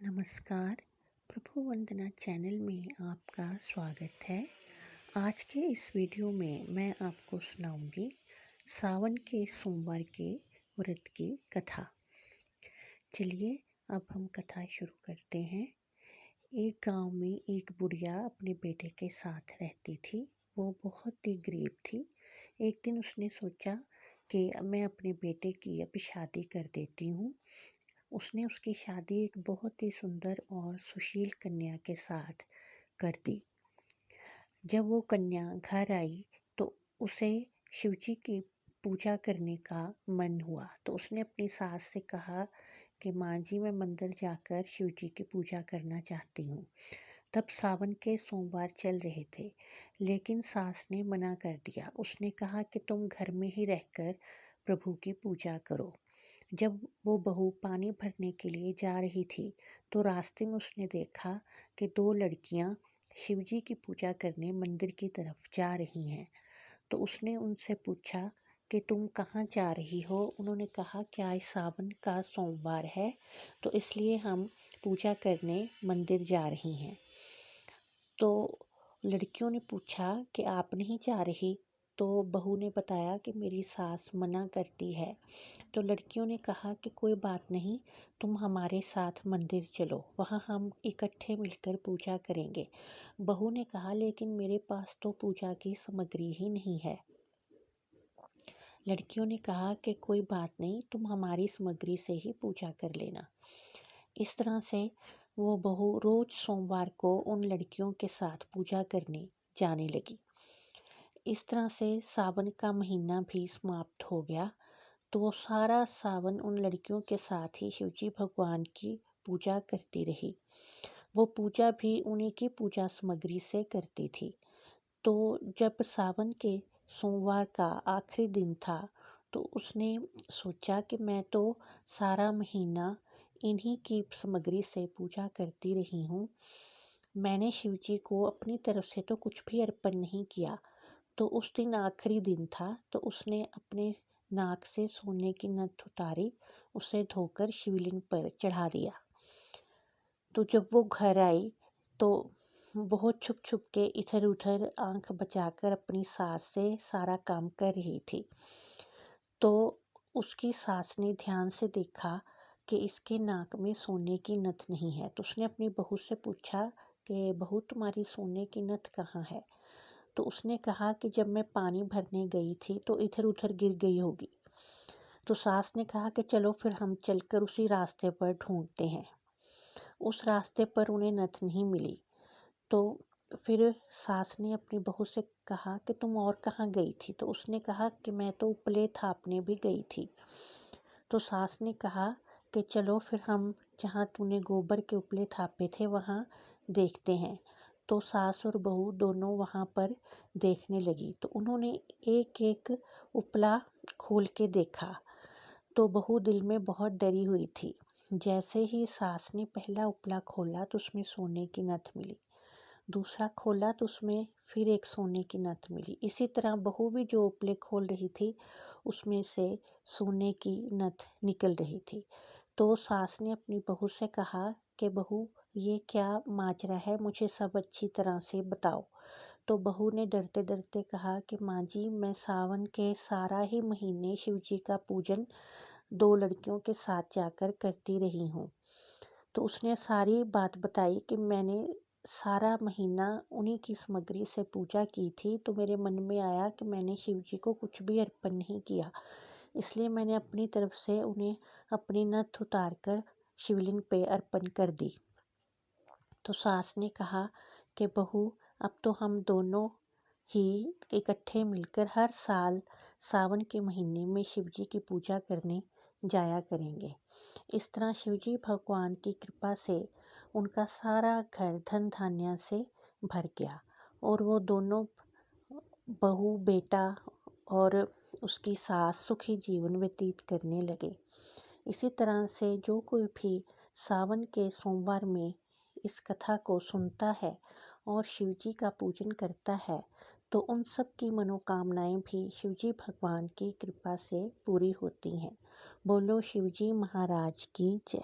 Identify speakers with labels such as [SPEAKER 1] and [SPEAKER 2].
[SPEAKER 1] नमस्कार। प्रभु वंदना चैनल में आपका स्वागत है। आज के इस वीडियो में मैं आपको सुनाऊंगी सावन के सोमवार के व्रत की कथा। चलिए अब हम कथा शुरू करते हैं। एक गांव में एक बुढ़िया अपने बेटे के साथ रहती थी। वो बहुत ही गरीब थी। एक दिन उसने सोचा कि मैं अपने बेटे की अब शादी कर देती हूँ। उसने उसकी शादी एक बहुत ही सुंदर और सुशील कन्या के साथ कर दी। जब वो कन्या घर आई तो उसे शिवजी की पूजा करने का मन हुआ। तो उसने अपनी सास से कहा कि माँ जी, मैं मंदिर जाकर शिवजी की पूजा करना चाहती हूँ। तब सावन के सोमवार चल रहे थे, लेकिन सास ने मना कर दिया। उसने कहा कि तुम घर में ही रहकर प्रभु की पूजा करो। जब वो बहू पानी भरने के लिए जा रही थी तो रास्ते में उसने देखा कि दो लड़कियां शिवजी की पूजा करने मंदिर की तरफ जा रही हैं। तो उसने उनसे पूछा कि तुम कहाँ जा रही हो? उन्होंने कहा क्या आज सावन का सोमवार है, तो इसलिए हम पूजा करने मंदिर जा रही हैं। तो लड़कियों ने पूछा कि आप नहीं जा रही? तो बहू ने बताया कि मेरी सास मना करती है। तो लड़कियों ने कहा कि कोई बात नहीं, तुम हमारे साथ मंदिर चलो, वहाँ हम इकट्ठे मिलकर पूजा करेंगे। बहू ने कहा लेकिन मेरे पास तो पूजा की सामग्री ही नहीं है। लड़कियों ने कहा कि कोई बात नहीं, तुम हमारी सामग्री से ही पूजा कर लेना। इस तरह से वो बहू रोज सोमवार को उन लड़कियों के साथ पूजा करने जाने लगी। इस तरह से सावन का महीना भी समाप्त हो गया। तो वो सारा सावन उन लड़कियों के साथ ही शिवजी भगवान की पूजा करती रही। वो पूजा भी उन्हीं की पूजा सामग्री से करती थी। तो जब सावन के सोमवार का आखिरी दिन था तो उसने सोचा कि मैं तो सारा महीना इन्हीं की सामग्री से पूजा करती रही हूँ। मैंने शिवजी को अपनी तरफ से तो कुछ भी अर्पण नहीं किया। तो उस दिन आखिरी दिन था तो उसने अपने नाक से सोने की नथ उतारी, उसे धोकर शिवलिंग पर चढ़ा दिया। तो जब वो घर आई तो बहुत छुप छुप के इधर उधर आंख बचाकर अपनी सास से सारा काम कर रही थी। तो उसकी सास ने ध्यान से देखा कि इसके नाक में सोने की नथ नहीं है। तो उसने अपनी बहू से पूछा कि बहू, तुम्हारी सोने की नथ कहाँ है? तो उसने कहा कि जब मैं पानी भरने गई थी तो इधर उधर गिर गई होगी। तो सास ने कहा कि चलो फिर हम चलकर उसी रास्ते पर ढूंढते हैं। उस रास्ते पर उन्हें नथ नहीं मिली। तो फिर सास ने अपनी बहू से कहा कि तुम और कहाँ गई थी? तो उसने कहा कि मैं तो उपले थापने भी गई थी। तो सास ने कहा कि चलो फिर हम जहाँ तूने गोबर के उपले थापे थे वहाँ देखते हैं। तो सास और बहू दोनों वहाँ पर देखने लगी। तो उन्होंने एक एक उपला खोल के देखा। तो बहू दिल में बहुत डरी हुई थी। जैसे ही सास ने पहला उपला खोला तो उसमें सोने की नथ मिली। दूसरा खोला तो उसमें फिर एक सोने की नथ मिली। इसी तरह बहू भी जो उपले खोल रही थी उसमें से सोने की नथ निकल रही थी। तो सास ने अपनी बहू से कहा कि बहू, ये क्या माजरा है, मुझे सब अच्छी तरह से बताओ। तो बहू ने डरते डरते कहा कि माँ जी, मैं सावन के सारा ही महीने शिवजी का पूजन दो लड़कियों के साथ जाकर करती रही हूँ। तो उसने सारी बात बताई कि मैंने सारा महीना उन्हीं की सामग्री से पूजा की थी। तो मेरे मन में आया कि मैंने शिवजी को कुछ भी अर्पण नहीं किया, इसलिए मैंने अपनी तरफ से उन्हें अपनी नथ उतार कर शिवलिंग पे अर्पण कर दी। तो सास ने कहा कि बहू, अब तो हम दोनों ही इकट्ठे मिलकर हर साल सावन के महीने में शिवजी की पूजा करने जाया करेंगे। इस तरह शिवजी भगवान की कृपा से उनका सारा घर धन धान्य से भर गया और वो दोनों बहू बेटा और उसकी सास सुखी जीवन व्यतीत करने लगे। इसी तरह से जो कोई भी सावन के सोमवार में इस कथा को सुनता है और शिवजी का पूजन करता है तो उन सब की मनोकामनाएं भी शिवजी भगवान की कृपा से पूरी होती हैं। बोलो शिवजी महाराज की जय।